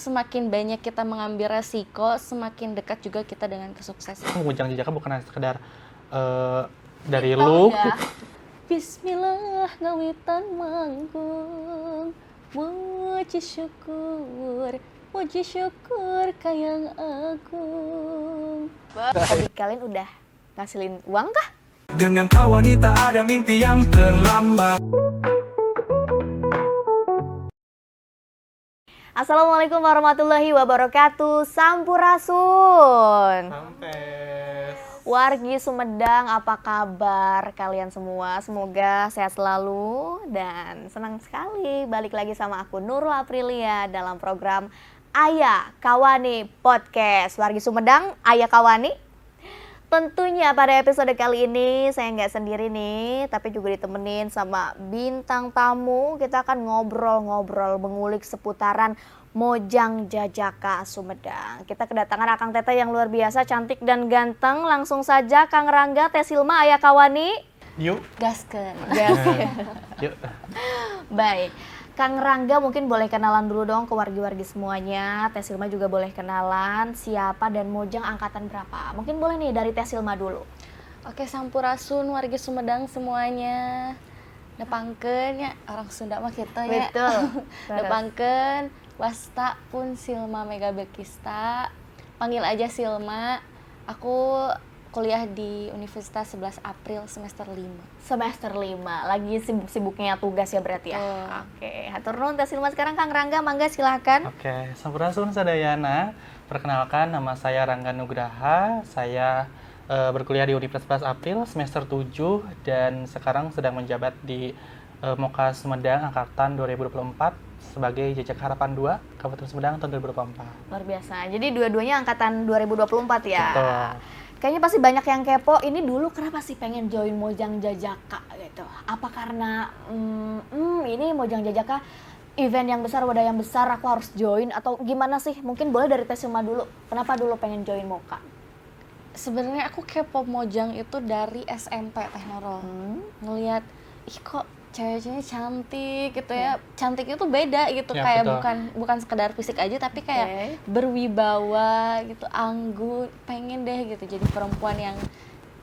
semakin banyak kita mengambil resiko, semakin dekat juga kita dengan kesuksesan. Mengujang jejaknya bukan hanya sekedar dari look. Bismillah ngawitan manggung, puji syukur kayang agung. Tadi kalian udah ngasilin uang kah? Dengan kau wanita ada mimpi yang terlambat. Assalamualaikum warahmatullahi wabarakatuh. Sampurasun. Sampes. Wargi Sumedang, apa kabar kalian semua? Semoga sehat selalu dan senang sekali balik lagi sama aku Nurul Aprilia dalam program Ayah Kawani Podcast. Wargi Sumedang, Ayah Kawani. Tentunya pada episode kali ini saya nggak sendiri nih, tapi juga ditemenin sama bintang tamu. Kita akan ngobrol-ngobrol mengulik seputaran Mojang Jajaka Sumedang. Kita kedatangan Akang Teteh yang luar biasa, cantik dan ganteng. Langsung saja Kang Rangga, Teh Silma, Ayah Kawani. Yuk. Gaskeun. Yuk. Baik. Kang Rangga mungkin boleh kenalan dulu dong ke wargi-wargi semuanya. Teh Silma juga boleh kenalan siapa dan Mojang angkatan berapa. Mungkin boleh nih dari Teh Silma dulu. Oke, sampurasun wargi Sumedang semuanya. Nepangkeun ya, orang Sunda mah kita ya. Betul. Nepangkeun wasta pun Silma Mega Bekista. Panggil aja Silma. Aku kuliah di Universitas 11 April semester 5. Semester 5, lagi sibuk-sibuknya tugas ya berarti ya? Oke, hatur nuhun Teh Silma. Sekarang Kang Rangga, mangga silakan. Oke, sampurasun sadayana. Perkenalkan, nama saya Rangga Nugraha. Saya berkuliah di Universitas 11 April semester 7 dan sekarang sedang menjabat di Moka Sumedang angkatan 2024 sebagai Jajak Harapan 2 Kabupaten Sumedang tahun 2024. Luar biasa. Jadi dua-duanya angkatan 2024 ya. Betul. Kayaknya pasti banyak yang kepo, ini dulu kenapa sih pengen join Mojang Jajaka gitu? Apa karena ini Mojang Jajaka event yang besar, wadah yang besar, aku harus join, atau gimana sih? Mungkin boleh dari Teh Silma dulu. Kenapa dulu pengen join Moka? Sebenarnya aku kepo Mojang itu dari SMP Teh Nurul. Ngelihat ih kok cewek-ceweknya cantik gitu ya. Cantik itu beda gitu, Ya, kayak betul. bukan sekedar fisik aja tapi kayak berwibawa gitu, anggun, pengen deh gitu jadi perempuan yang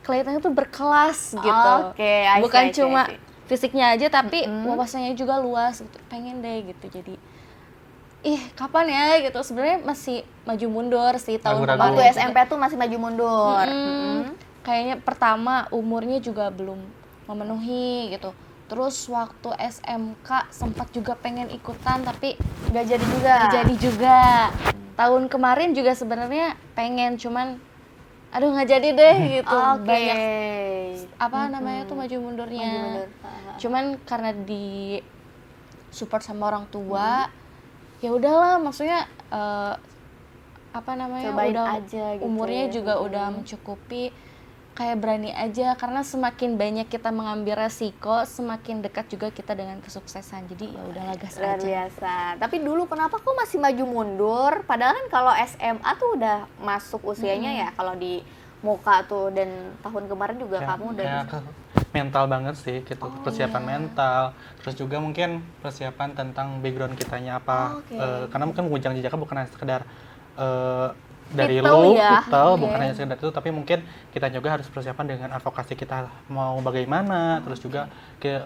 kelihatannya tuh berkelas gitu. Oke, Bukan cuma fisiknya aja tapi wawasannya juga luas gitu. Pengen deh gitu. Jadi kapan ya gitu. Sebenarnya masih maju mundur sih tahun Ragu-ragu. kemarin. Waktu SMP tuh masih maju mundur. Kayaknya pertama umurnya juga belum memenuhi gitu. Terus waktu SMK sempat juga pengen ikutan tapi Gak jadi juga. jadi juga. Tahun kemarin juga sebenarnya pengen cuman aduh nggak jadi deh gitu. Oke. Banyak apa namanya tuh maju mundurnya. Maju mundur. Cuman karena di support sama orang tua ya udahlah, maksudnya apa namanya Cobain udah aja gitu umurnya ya. juga udah mencukupi, kayak berani aja karena semakin banyak kita mengambil resiko semakin dekat juga kita dengan kesuksesan. Jadi ya udahlah gas Luar aja. biasa. Tapi dulu kenapa kok masih maju mundur? Padahal kan kalau SMA tuh udah masuk usianya ya. Kalau di Moka tuh dan tahun kemarin juga kamu udah Mental banget sih gitu, persiapan mental, terus juga mungkin persiapan tentang background kitanya apa. Karena mungkin Mojang Jajaka bukan hanya sekedar dari Titel look, ya. titel, bukan hanya sekedar itu, tapi mungkin kita juga harus persiapan dengan advokasi kita mau bagaimana, terus juga ke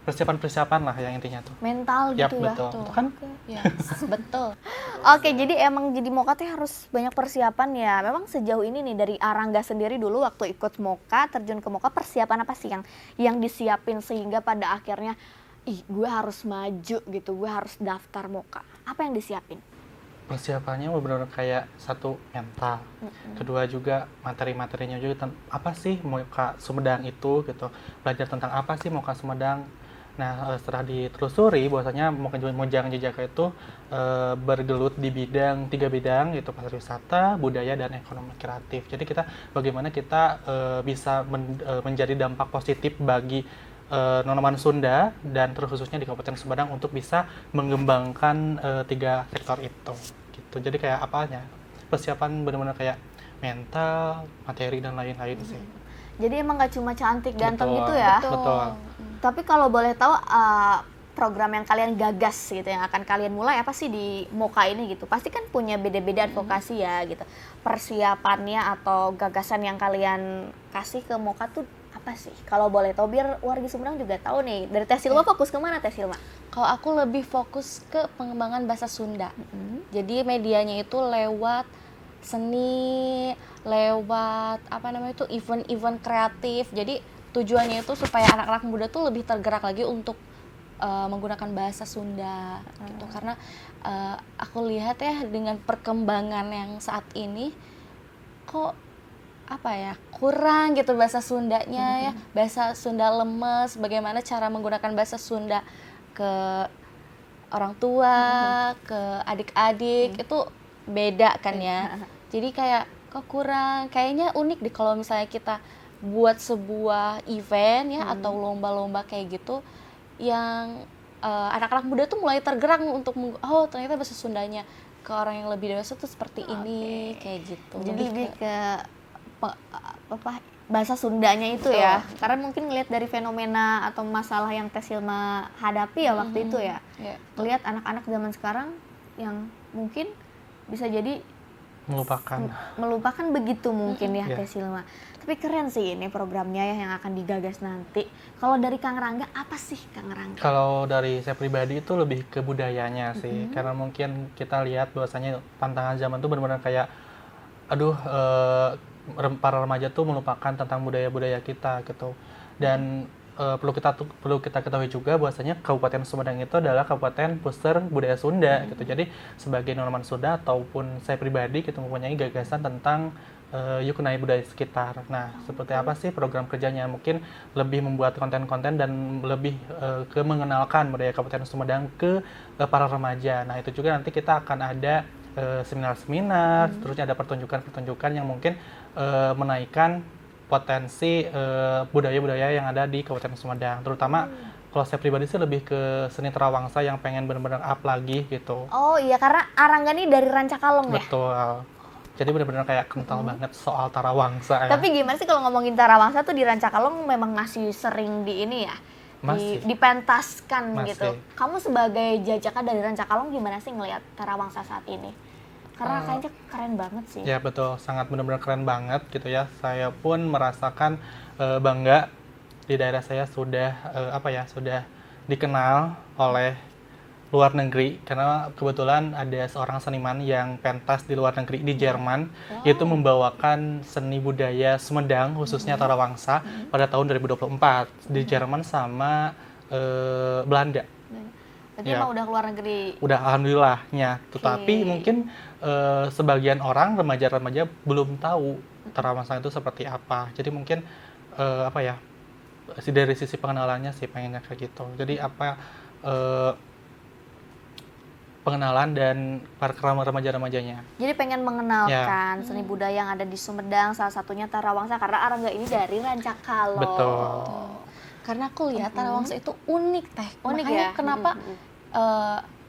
persiapan lah yang intinya tuh. mental Yap, gitu ya. betul. Itu kan Yes, betul. Oke, jadi emang jadi Moka tuh harus banyak persiapan ya. Memang sejauh ini nih dari Arangga sendiri dulu waktu ikut Moka, terjun ke Moka, persiapan apa sih yang disiapin sehingga pada akhirnya gue harus maju gitu, gue harus daftar Moka. Apa yang disiapin? persiapannya benar-benar kayak satu mental, kedua juga materi-materinya juga apa sih Moka Sumedang itu gitu, belajar tentang apa sih Moka Sumedang. Nah, setelah ditelusuri bahwasanya Mojang Jajaka itu bergelut di tiga bidang, yaitu pariwisata, budaya, dan ekonomi kreatif. Jadi bagaimana kita bisa menjadi dampak positif bagi nonoman Sunda dan terkhususnya di Kabupaten Sumedang untuk bisa mengembangkan tiga sektor itu. Gitu. Jadi kayak apanya? Persiapan benar-benar kayak mental, materi, dan lain-lain sih. Jadi emang gak cuma cantik ganteng Betul, gitu ya. betul. Tapi kalau boleh tahu program yang kalian gagas gitu, yang akan kalian mulai apa sih di Moka ini gitu? Pasti kan punya beda-beda advokasi ya gitu. Persiapannya atau gagasan yang kalian kasih ke Moka tuh apa sih? Kalau boleh tahu biar warga Sumedang juga tahu nih. Dari Teh Silma fokus kemana Teh Silma? Kalau aku lebih fokus ke pengembangan bahasa Sunda. Jadi medianya itu lewat seni, lewat apa namanya itu event-event kreatif. Jadi tujuannya itu supaya anak-anak muda tuh lebih tergerak lagi untuk menggunakan bahasa Sunda gitu. Karena aku lihat ya dengan perkembangan yang saat ini kok apa ya kurang gitu bahasa Sundanya ya, bahasa Sunda lemes. Bagaimana cara menggunakan bahasa Sunda ke orang tua, ke adik-adik itu beda kan ya. Jadi kayak kok kurang, kayaknya unik deh kalau misalnya kita buat sebuah event ya atau lomba-lomba kayak gitu yang anak-anak muda tuh mulai tergerak untuk oh ternyata bahasa Sundanya ke orang yang lebih dewasa tuh seperti ini kayak gitu. Jadi lebih ke bahasa Sundanya itu ya. Karena mungkin ngelihat dari fenomena atau masalah yang Teh Silma hadapi ya waktu itu ya. Lihat anak-anak zaman sekarang yang mungkin bisa jadi melupakan begitu mungkin ya Teh Silma. Tapi keren sih ini programnya ya yang akan digagas nanti. Kalau dari Kang Rangga apa sih Kang Rangga? Kalau dari saya pribadi itu lebih ke budayanya sih, karena mungkin kita lihat bahwasanya tantangan zaman tuh benar-benar kayak aduh para remaja tuh melupakan tentang budaya-budaya kita gitu. Dan perlu kita ketahui juga bahwasanya Kabupaten Sumedang itu adalah kabupaten puser budaya Sunda gitu. Jadi sebagai Norman Sunda ataupun saya pribadi gitu mempunyai gagasan tentang yuk kenali budaya sekitar. Nah, seperti apa sih program kerjanya? Mungkin lebih membuat konten-konten dan lebih ke mengenalkan budaya Kabupaten Sumedang ke para remaja. Nah, itu juga nanti kita akan ada seminar-seminar, terusnya ada pertunjukan-pertunjukan yang mungkin menaikkan potensi budaya-budaya yang ada di Kabupaten Sumedang. Terutama kalau saya pribadi sih lebih ke seni Tarawangsa yang pengen benar-benar up lagi gitu. Oh iya, karena Arangga nih dari Rancakalong ya? Betul. Jadi benar-benar kayak kental banget soal Tarawangsa ya. Tapi gimana sih kalau ngomongin Tarawangsa tuh di Rancakalong memang masih sering di ini ya? Masih. Dipentaskan Masih. gitu. Kamu sebagai jajaka dari Rancakalong gimana sih ngelihat Tarawangsa saat ini? Karena kayaknya keren banget sih. Ya betul, sangat benar-benar keren banget gitu ya. Saya pun merasakan bangga di daerah saya sudah sudah dikenal oleh luar negeri, karena kebetulan ada seorang seniman yang pentas di luar negeri di Jerman, yaitu membawakan seni budaya Sumedang khususnya Tarawangsa pada tahun 2024 di Jerman sama Belanda. Berarti emang udah keluar negeri. Udah alhamdulillahnya. Tetapi mungkin sebagian orang remaja-remaja belum tahu Tarawangsa itu seperti apa. Jadi mungkin dari sisi pengenalannya sih pengennya kayak gitu. Jadi pengenalan dan para remaja-remajanya. Jadi pengen mengenalkan seni budaya yang ada di Sumedang, salah satunya Tarawangsa, karena Arangga ini dari Rancakalong. Betul. Karena aku lihat Tarawangsa itu unik teh. Unik makanya ya? kenapa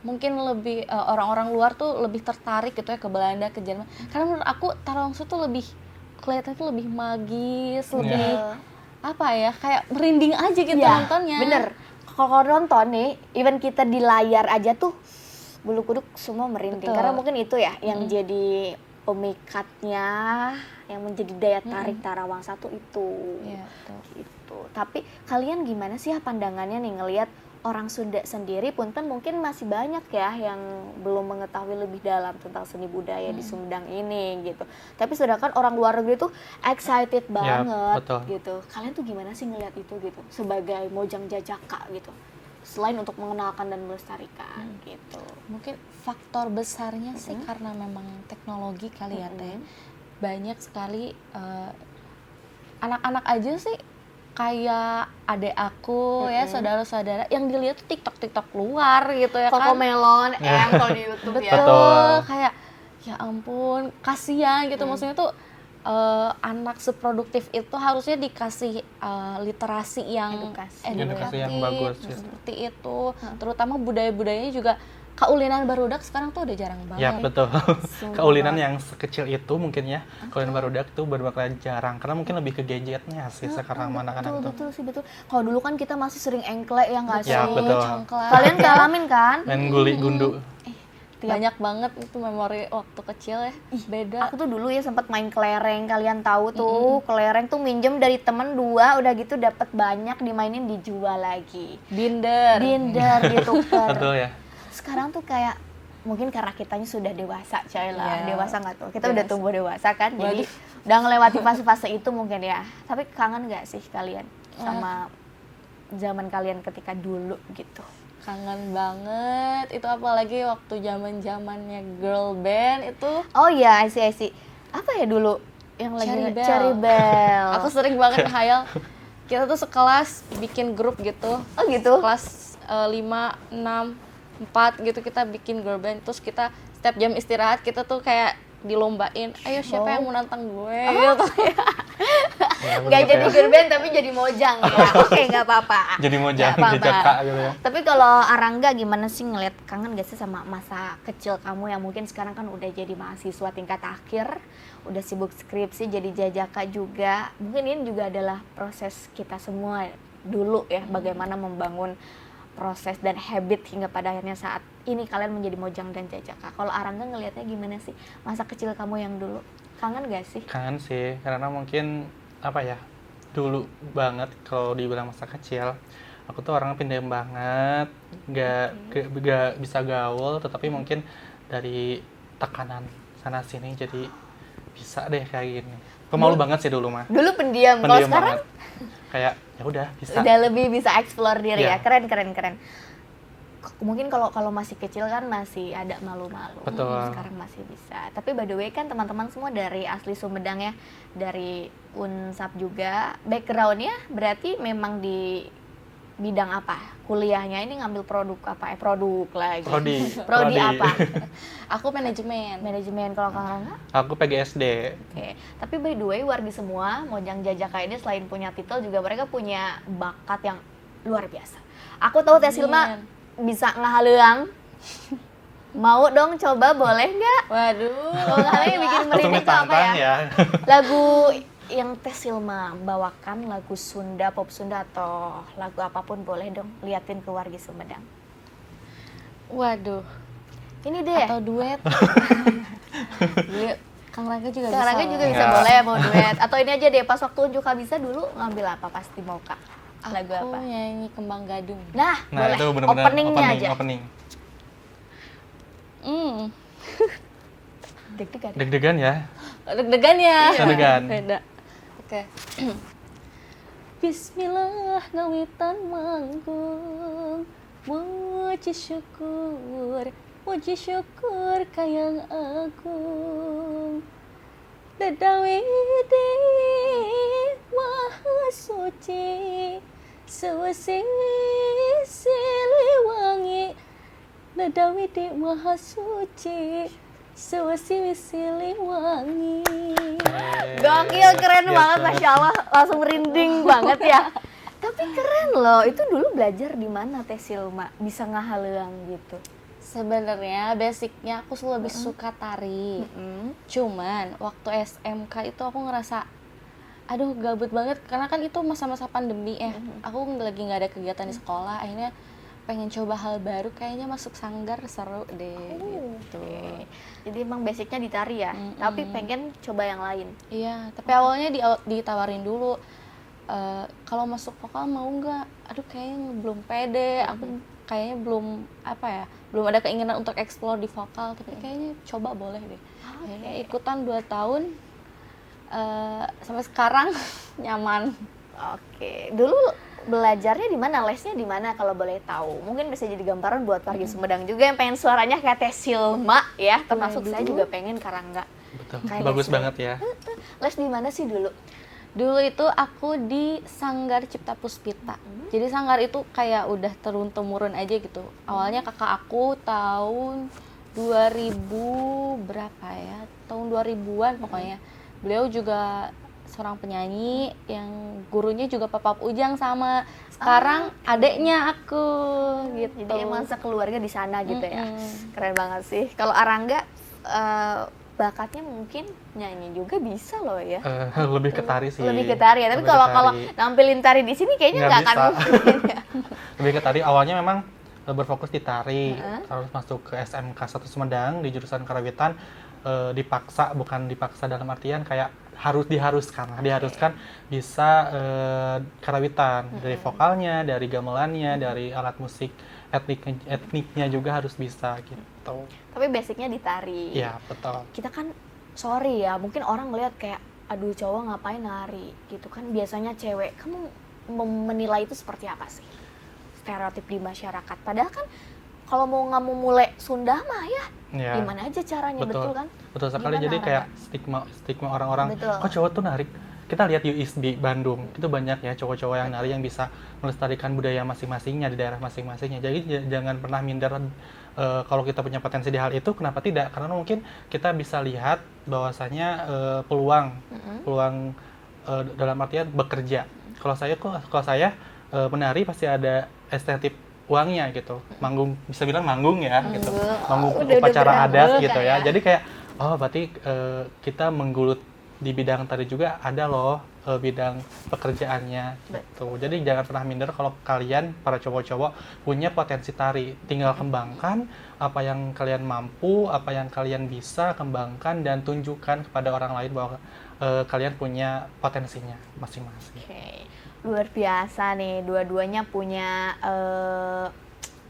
mungkin lebih orang-orang luar tuh lebih tertarik gitu ya ke Belanda, ke Jerman. Karena menurut aku Tarawangsa tuh lebih kelihatan tuh lebih magis, lebih apa ya, kayak merinding aja gitu nontonnya. Bener. Kalau nonton nih, even kita di layar aja tuh bulu kuduk semua merinding. Betul. Karena mungkin itu ya yang jadi pemikatnya, yang menjadi daya tarik Tarawangsa tuh itu. Iya, betul. Gitu. Tapi kalian gimana sih ya pandangannya nih ngelihat orang Sunda sendiri punten mungkin masih banyak ya yang belum mengetahui lebih dalam tentang seni budaya di Sumedang ini gitu. Tapi sedangkan orang luar negeri tuh excited banget betul. gitu. Kalian tuh gimana sih ngelihat itu gitu sebagai mojang jajaka gitu? Selain untuk mengenalkan dan melestarikan gitu. Mungkin faktor besarnya sih karena memang teknologi kali ya teh. Banyak sekali anak-anak aja sih kayak adek aku ya, saudara-saudara yang dilihat tuh TikTok luar gitu ya kan. Cocomelon, kalau di YouTube ya. Betul, kayak ya ampun, kasihan gitu. Maksudnya tuh anak seproduktif itu harusnya dikasih literasi yang Edukasi yang bagus ya. seperti itu. Terutama budaya-budayanya juga Kaulinan barudak sekarang tuh udah jarang Ya banget. betul. Sumpah Kaulinan banget. yang sekecil itu mungkin ya, kaulinan barudak tuh benar-benar jarang karena mungkin lebih ke gadgetnya sih sekarang anak-anak Betul, tuh. betul sih, betul. Kalau dulu kan kita masih sering engklek ya nggak sih? Ya, betul. Congklak. Kalian ngalamin kan? Main guli gundu. Banyak banget itu memori waktu kecil ya. Beda. Aku tuh dulu ya sempat main kelereng, kalian tahu tuh kelereng tuh minjem dari temen 2, udah gitu dapat banyak dimainin dijual lagi. Binder. Binder ditukar. Betul ya. Sekarang tuh kayak mungkin karena kitanya sudah dewasa, coy lah. Iya. Dewasa nggak tuh? Kita udah Dewasa. tumbuh dewasa kan, jadi Waduh. udah ngelewati fase-fase itu mungkin ya. Tapi kangen nggak sih kalian sama zaman kalian ketika dulu gitu? Kangen banget. Itu apalagi waktu zaman-zamannya girl band itu. Oh iya, I see. Apa ya dulu yang lagi Cherry Bell. Cherry Bell. Aku sering banget ngehayal kita tuh sekelas bikin grup gitu. Oh gitu. Kelas 5, 6, 4 gitu kita bikin girl band. Terus kita setiap jam istirahat kita tuh kayak dilombain, ayo siapa yang mau nantang gue gitu. Ya, Nggak betul jadi ya. girl band tapi jadi mojang ya. Oke, nggak apa-apa. Jadi mau Nggak jangan apa-apa. jejaka gitu ya. Tapi kalau Arangga gimana sih ngeliat, kangen gak sih sama masa kecil kamu yang mungkin sekarang kan udah jadi mahasiswa tingkat akhir, udah sibuk skripsi, jadi jajaka juga. Mungkin ini juga adalah proses kita semua dulu ya, bagaimana membangun proses dan habit hingga pada akhirnya saat ini kalian menjadi mojang dan jajaka. Kalau Arangga ngelihatnya gimana sih masa kecil kamu yang dulu? Kangen gak sih? Kangen sih, karena mungkin apa ya, dulu banget kalau dibilang masa kecil, aku tuh orangnya pendiam banget, gak bisa gaul, tetapi mungkin dari tekanan sana sini jadi bisa deh kayak gini. Pemalu banget sih dulu mah, Dulu pendiam, kalau pendiam sekarang banget. Kayak ya udah bisa. udah lebih bisa explore diri Iya. ya. Keren. Mungkin kalau masih kecil kan masih ada malu-malu. Betul. Sekarang masih bisa. Tapi by the way kan teman-teman semua dari asli Sumedang ya, dari Unsap juga. Backgroundnya berarti memang di bidang apa? Kuliahnya ini ngambil produk apa? Produk lagi. Prodi apa? Aku manajemen. Manajemen. Kalau Kang Rangga? Aku PGSD. Oke, tapi by the way wargi semua Mojang Jajaka ini selain punya titel juga mereka punya bakat yang luar biasa. Aku tahu Teh Silma bisa ngahaleang. Mau dong coba, boleh nggak? Waduh. Kalau ngahaleang bikin Langsung merinding tuh apa ditantang ya? ya. Lagu yang Teh Silma bawakan, lagu Sunda, pop Sunda atau lagu apapun boleh dong, liatin ke wargi Sumedang. Waduh. Ini deh. Atau duet. Duet. Kang Rangga juga Kang bisa. Rangga juga loh. bisa Ya. boleh mau duet. Atau ini aja deh, pas waktu unjuk bisa dulu ngambil apa pasti mau Kak? Lagu Aku apa? nyanyi Kembang Gadung. Nah, Nah boleh. itu benar-benar Openingnya aja. opening. Deg-degan. Deg-degan ya. Deg-degan ya. Deg-degan. Beda. Oke. Bismillah ngawitan manggung, muji syukur kayang agung. Dadawidi maha suci, sewasi siliwangi. Dadawidi maha suci, sewasi siliwangi. Gokil, keren Biasa. banget, Masya Allah. Langsung merinding banget ya. Tapi keren loh, itu dulu belajar di mana Teh Silma? Bisa ngahaleang gitu. Sebenarnya basicnya aku lebih suka tari. Cuman waktu SMK itu aku ngerasa aduh gabut banget karena kan itu masa-masa pandemi ya. Aku lagi nggak ada kegiatan di sekolah, akhirnya pengen coba hal baru, kayaknya masuk sanggar seru deh gitu. Oke. Jadi emang basicnya di tari ya, tapi pengen coba yang lain. Iya, tapi awalnya ditawarin dulu kalau masuk vokal mau nggak? Aduh kayaknya belum pede, aku kayaknya belum belum ada keinginan untuk explore di vokal, tapi kayaknya coba boleh deh. Akhirnya ikutan 2 tahun sampai sekarang nyaman. Oke, dulu belajarnya di mana, lesnya di mana kalau boleh tahu? Mungkin bisa jadi gambaran buat warga Sumedang juga yang pengen suaranya kayak Teh Silma ya, termasuk saya juga pengen Karangga. Betul. Kayak Bagus lesnya. banget ya. Les di mana sih dulu? Dulu itu aku di Sanggar Cipta Puspita. Jadi Sanggar itu kayak udah turun-temurun aja gitu. Awalnya kakak aku tahun 2000 berapa ya? Tahun 2000-an pokoknya. Beliau juga seorang penyanyi yang gurunya juga Papa Ujang sama sekarang adeknya aku gitu. Jadi emang sekeluarga di sana gitu ya. Mm-mm. Keren banget sih. Kalau Arangga bakatnya mungkin nyanyi juga bisa loh ya. Lebih ke tari sih. Lebih ke tari ya. Tapi Lebih ke kalau tari. nampilin tari di sini kayaknya Nggak nggak akan bisa. mungkin ya. Lebih ke tari, awalnya memang berfokus di tari, harus masuk ke SMK 1 Sumedang di jurusan karawitan, dipaksa, bukan dipaksa dalam artian kayak diharuskan bisa karawitan, dari vokalnya, dari gamelannya, dari alat musik etniknya juga harus bisa gitu. Tapi basicnya di tari. Iya, betul. Kita kan sorry ya, mungkin orang ngeliat kayak aduh cowok ngapain nari gitu kan, biasanya cewek. Kamu menilai itu seperti apa sih? Stereotip di masyarakat. Padahal kan kalau mau nggak mau mulai Sunda mah ya Ya, gimana aja caranya, betul kan? betul sekali. Gimana, Jadi Rangga? kayak stigma orang-orang, Betul. kok cowok tuh narik. Kita lihat UISD Bandung, itu banyak ya cowok-cowok yang nari yang bisa melestarikan budaya masing-masingnya di daerah masing-masingnya. Jadi jangan pernah minder kalau kita punya potensi di hal itu, kenapa tidak? Karena mungkin kita bisa lihat bahwasanya peluang dalam artian bekerja. Kalau saya menari pasti ada estetik uangnya gitu. Manggung, bisa bilang manggung ya gitu. Manggung Udah upacara adat berambut gitu kan ya. ya. Jadi kayak berarti kita menggulut di bidang tadi juga ada loh bidang pekerjaannya gitu. Jadi jangan pernah minder kalau kalian para cowok-cowok punya potensi tari. Tinggal kembangkan apa yang kalian mampu, apa yang kalian bisa kembangkan dan tunjukkan kepada orang lain bahwa kalian punya potensinya masing-masing. Oke, luar biasa nih, dua-duanya punya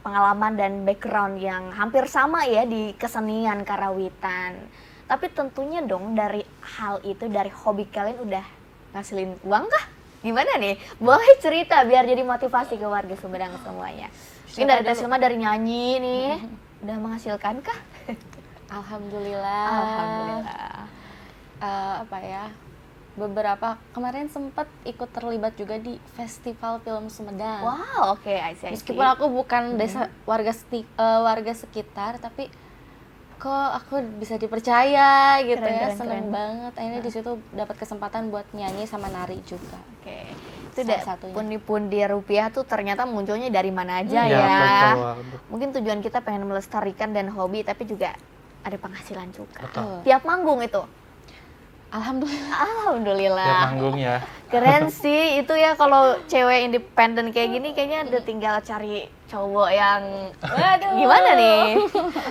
pengalaman dan background yang hampir sama ya di kesenian karawitan. Tapi tentunya dong dari hal itu, dari hobi kalian udah ngasilin uang kah? Gimana nih? Boleh cerita biar jadi motivasi ke warga Sumedang semuanya. Mungkin dari Teh Silma dari nyanyi nih, udah menghasilkan kah? Alhamdulillah. Alhamdulillah. Apa ya? Beberapa kemarin sempat ikut terlibat juga di Festival Film Sumedang. Wow, oke, I see. Meskipun aku bukan desa warga sekitar, tapi kok aku bisa dipercaya gitu Keren, ya, keren, seneng keren. banget. Akhirnya di situ dapat kesempatan buat nyanyi sama nari juga. Oke, itu Salah satunya. pundi-pundi rupiah tuh ternyata munculnya dari mana aja Ya, ya. betul. Mungkin tujuan kita pengen melestarikan dan hobi, tapi juga ada penghasilan juga. Betul. Tiap manggung itu. Alhamdulillah. Alhamdulillah. Tiap manggung ya. Keren sih itu ya, kalau cewek independen kayak gini kayaknya udah tinggal cari cowok yang gimana nih?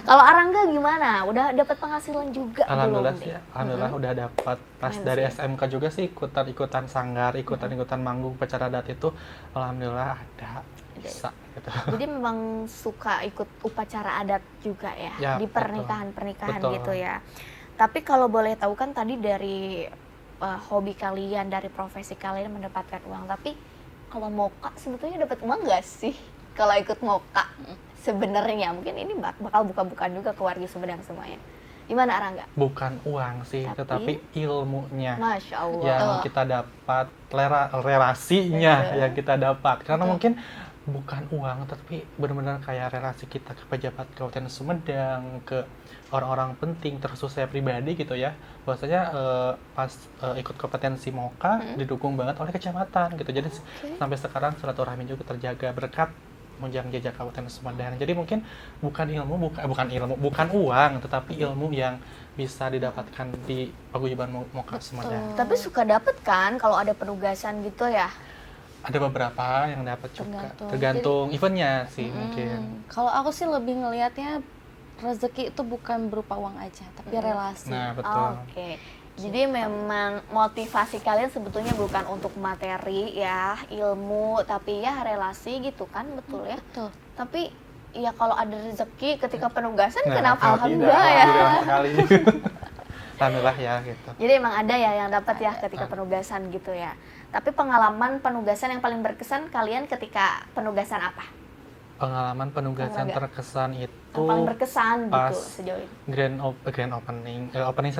Kalau Arangga gimana? Udah dapat penghasilan juga Alhamdulillah belum sih, nih? alhamdulillah udah dapat. Pas Keren dari sih. SMK juga sih ikutan sanggar, ikutan manggung upacara adat itu, alhamdulillah ada bisa gitu. Jadi memang suka ikut upacara adat juga ya, Ya, di betul. pernikahan-pernikahan Betul. gitu ya. Tapi kalau boleh tahu kan tadi dari hobi kalian, dari profesi kalian mendapatkan uang. Tapi kalau moka sebetulnya dapat uang nggak sih? Kalau ikut moka sebenarnya mungkin ini bakal buka-bukaan juga ke warga Sumedang semuanya. Gimana Arangga? Bukan uang sih, Tapi- tetapi ilmunya Masya Allah. yang kita dapat, relasinya Betul. yang kita dapat. Karena mungkin bukan uang, tapi benar-benar kayak relasi kita ke pejabat Kabupaten Sumedang, ke orang-orang penting, terkhusus saya pribadi gitu ya. Bahwasanya pas ikut kompetensi MOKA didukung banget oleh kecamatan gitu. Jadi sampai sekarang silaturahmi juga terjaga berkat Mojang Jajak Kabupaten Sumedang. Jadi mungkin bukan uang, tetapi ilmu yang bisa didapatkan di paguyuban MOKA Sumedang. Tapi suka dapet kan kalau ada penugasan gitu ya? Ada beberapa yang dapat juga, Tergantung. tergantung eventnya sih mungkin. Kalau aku sih lebih ngelihatnya rezeki itu bukan berupa uang aja, tapi relasi. Nah betul. Oke. Jadi memang motivasi kalian sebetulnya bukan untuk materi ya, ilmu, tapi ya relasi gitu kan, betul ya? Betul. Tapi ya kalau ada rezeki ketika penugasan Nah, kenapa tidak, alhamdulillah ya? alhamdulillah sekali. Alhamdulillah ya gitu. Jadi emang ada ya yang dapat ya ketika penugasan gitu ya. Tapi pengalaman penugasan yang paling berkesan kalian ketika penugasan apa? Pengalaman penugasan Olahraga. terkesan Yang itu paling berkesan pas gitu sejauh ini. grand opening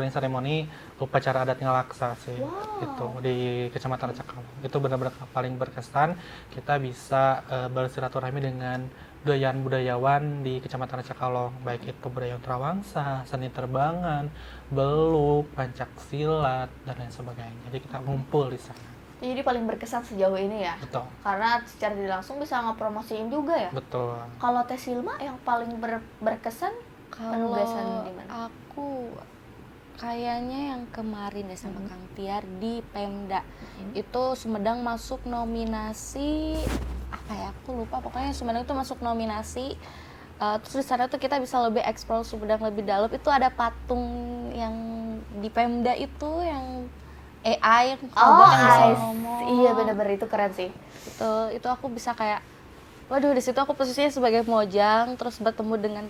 ceremony upacara adat Ngalaksa sih. Itu di Kecamatan Cakawang. Itu benar-benar paling berkesan. Kita bisa bersilaturahmi dengan budayawan di Kecamatan Racakalong, baik itu budaya Trawangsa, seni terbangan, beluk, pencaksilat, dan lain sebagainya. Jadi kita ngumpul di sana. Jadi paling berkesan sejauh ini ya, Betul, karena secara tidak langsung bisa ngepromosiin juga ya. betul. Kalau Teh Silma yang paling berkesan Kalau penugasan di mana? aku kayaknya yang kemarin deh sama Kang Tiar di Pemda. Itu Sumedang masuk nominasi apa ya? Aku lupa. Pokoknya Sumedang itu masuk nominasi. Terus di sana tuh kita bisa lebih eksplor Sumedang lebih dalam. Itu ada patung yang di Pemda itu yang AI yang bisa ngomong. Iya bener-bener itu keren sih. Itu aku bisa kayak, waduh, di situ aku posisinya sebagai mojang, terus bertemu dengan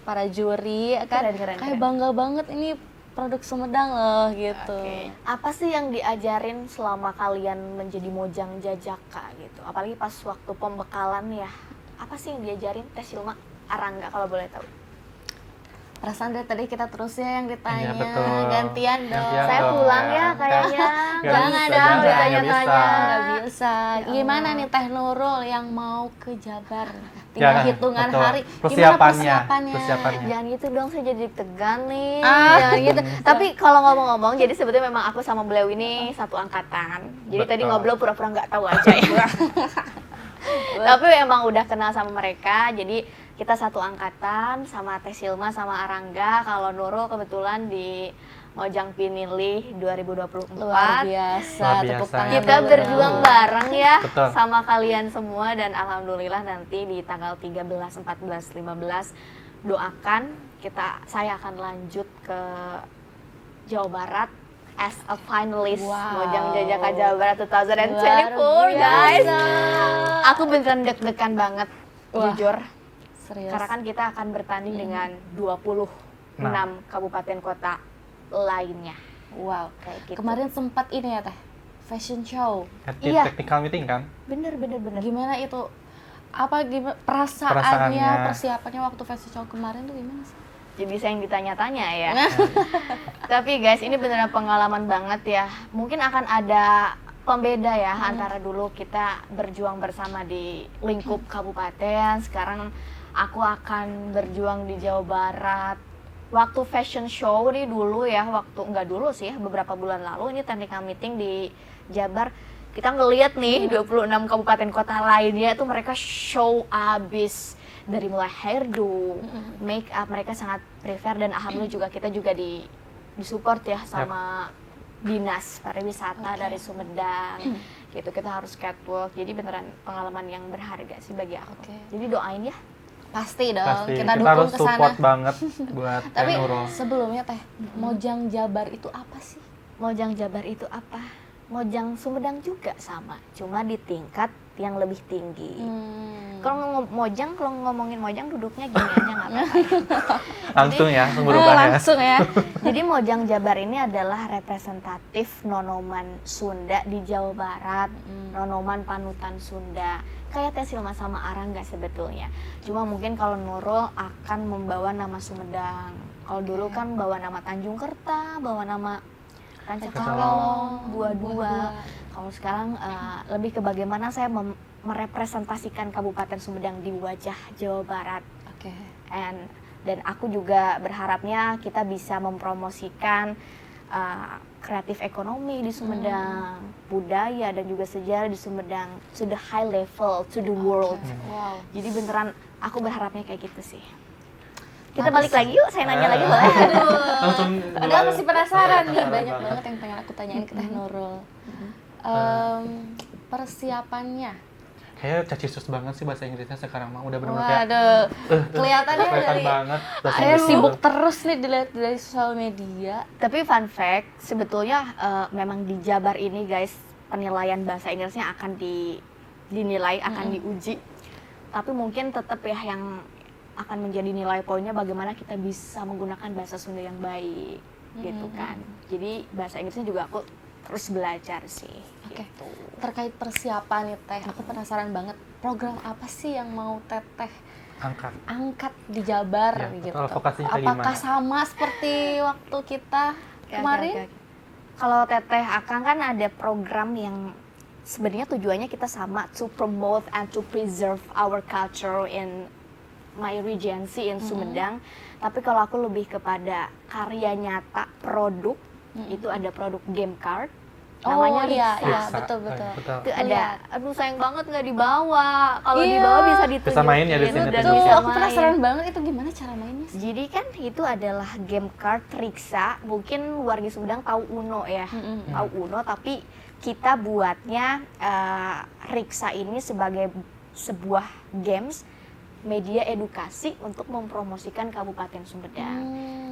para juri kan, Keren. kayak bangga banget ini produk Sumedang loh gitu. Oke. Apa sih yang diajarin selama kalian menjadi mojang jajaka gitu? Apalagi pas waktu pembekalan ya. Apa sih yang diajarin Teh Silma Arangga kalau boleh tahu? Perasaan dari tadi kita terusnya yang ditanya, Iya, betul. gantian dong. Gantian Saya dong, pulang ya. ya kayaknya. Nggak Jangan bisa, dong jangan, ditanya-tanya. Nggak bisa. Gimana nih Teh Nurul yang mau ke Jabar? Tinggal Jangan, hitungan betul. hari. Gimana Persiapannya. persiapannya? Jangan gitu dong, saya jadi deg-degan nih. Ah. Jangan gitu. Tapi kalau ngomong-ngomong, jadi sebetulnya memang aku sama beliau ini satu angkatan. Jadi tadi Betul. ngobrol pura-pura nggak tahu aja ya. Tapi emang udah kenal sama mereka, jadi kita satu angkatan sama Teh Silma sama Arangga. Kalau Nurul kebetulan di Mojang Pinilih 2024. Luar biasa. Luar Tepuk biasa. tangan Kita dulu berjuang dong. bareng ya Betul. sama kalian semua, dan alhamdulillah nanti di tanggal 13, 14, 15 doakan saya akan lanjut ke Jawa Barat as a finalist Wow. Mojang Jajaka Jawa Barat 2024 Luar guys. biasa. Aku beneran deg-degan banget Wah. jujur. Serius. Karena kan kita akan bertanding dengan 26 kabupaten kota lainnya. Wow. Kayak gitu. Kemarin sempat ini ya Teh, fashion show. Iya. Technical meeting kan? Bener. Gimana itu? Gimana perasaannya, Perasaannya. persiapannya waktu fashion show kemarin tuh gimana sih? Jadi saya yang ditanya-tanya ya. Tapi guys, ini beneran pengalaman banget ya. Mungkin akan ada pembeda ya antara dulu kita berjuang bersama di lingkup kabupaten, sekarang aku akan berjuang di Jawa Barat. Waktu fashion show nih dulu ya, nggak dulu sih, beberapa bulan lalu ini technical meeting di Jabar, kita ngeliat nih 26 kabupaten kota lainnya itu mereka show abis. Dari mulai hairdo, make up, mereka sangat prefer, dan alhamdulillah juga kita juga disupport ya sama dinas pariwisata dari Sumedang. Gitu, kita harus catwalk. Jadi beneran pengalaman yang berharga sih bagi aku. Oke. Jadi doain ya. Pasti dong, Pasti. kita Kita dukung harus ke sana. support banget buat Tapi Teh Nurul. sebelumnya Teh, Mojang Jabar itu apa sih? Mojang Jabar itu apa? Mojang Sumedang juga sama, cuma di tingkat yang lebih tinggi. Kalau ngomongin Mojang duduknya gini aja nggak apa-apa. Langsung ya, berubah ya. Langsung ya. Jadi Mojang Jabar ini adalah representatif nonoman Sunda di Jawa Barat, nonoman panutan Sunda. Kayak Teh Silma sama Arangga sebetulnya. Cuma mungkin kalau Nurul akan membawa nama Sumedang. Kalau dulu kan bawa nama Tanjung Kerta, bawa nama Rancakalong, Dua-Dua. Kalau sekarang lebih ke bagaimana saya merepresentasikan Kabupaten Sumedang di wajah Jawa Barat. Oke. Dan aku juga berharapnya kita bisa mempromosikan kreatif ekonomi di Sumedang, budaya dan juga sejarah di Sumedang to the high level, to the world. Wow. Jadi beneran aku berharapnya kayak gitu sih. Kita balik lagi yuk, saya nanya lagi boleh? Langsung Udah masih penasaran nih, Penasaran banyak banget. banget yang pengen aku tanyain ke Teh Nurul. Persiapannya. Kayaknya cacisus banget sih bahasa Inggrisnya sekarang mah. Udah bener-bener kayak Waduh, kelihatannya kelihatan dari banget. bahasa saya Inggris sibuk tuh. terus nih dilihat dari sosial media. Tapi fun fact, sebetulnya memang di Jabar ini guys, penilaian bahasa Inggrisnya akan dinilai, akan diuji. Tapi mungkin tetap ya yang akan menjadi nilai poinnya bagaimana kita bisa menggunakan bahasa Sunda yang baik, gitu kan. Jadi bahasa Inggrisnya juga aku terus belajar sih. Oke. Gitu. Terkait persiapan nih Teh, aku penasaran banget. Program apa sih yang mau Teteh angkat di Jabar Ya, gitu? betul. Vokasinya kayak Apakah gimana? sama seperti waktu kita Oke, kemarin? oke. Kalau Teteh Akang kan ada program yang sebenarnya tujuannya kita sama, to promote and to preserve our culture in my regency in Sumedang. Tapi kalau aku lebih kepada karya nyata, produk, itu ada produk game card. Namanya iya, Riksa. iya, Riksa. betul. Itu ada, aduh sayang banget nggak dibawa. Kalau Iya. dibawa bisa ditunjukin. Bisa main ya di sini dan Tuh, bisa aku main. penasaran banget itu gimana cara mainnya sih? Jadi kan itu adalah game card Riksa. Mungkin warga Sumedang tahu Uno ya, tahu Uno. Tapi kita buatnya Riksa ini sebagai sebuah games media edukasi untuk mempromosikan Kabupaten Sumedang.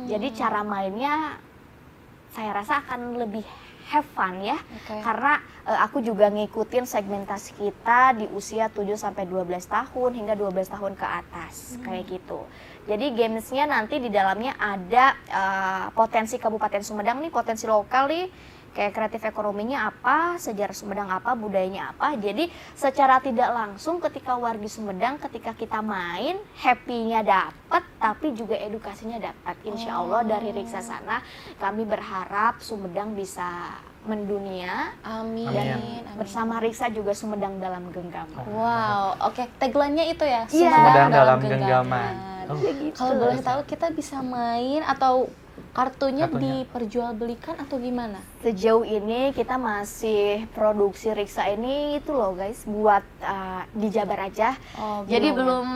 Jadi cara mainnya saya rasa akan lebih have fun ya. Oke. Karena aku juga ngikutin segmentasi kita di usia 7 sampai 12 tahun hingga 12 tahun ke atas kayak gitu. Jadi gamesnya nanti di dalamnya ada potensi Kabupaten Sumedang nih, potensi lokal nih, kayak kreatif ekonominya apa, sejarah Sumedang apa, budayanya apa. Jadi secara tidak langsung ketika wargi Sumedang ketika kita main happy-nya dapat, tapi juga edukasinya dapat. Insya Allah dari Riksa sana kami berharap Sumedang bisa mendunia. Amin. Dan Amin. bersama Riksa juga Sumedang dalam genggaman. Wow, oke. Tagline-nya itu ya, Iya. Sumedang dalam genggaman. Oh. Gitu. Kalau boleh tahu kita bisa main atau kartunya Kartunya. diperjualbelikan atau gimana? Sejauh ini kita masih produksi Riksa ini itu loh guys, buat di Jabar aja. Oh, Jadi belum ya? belum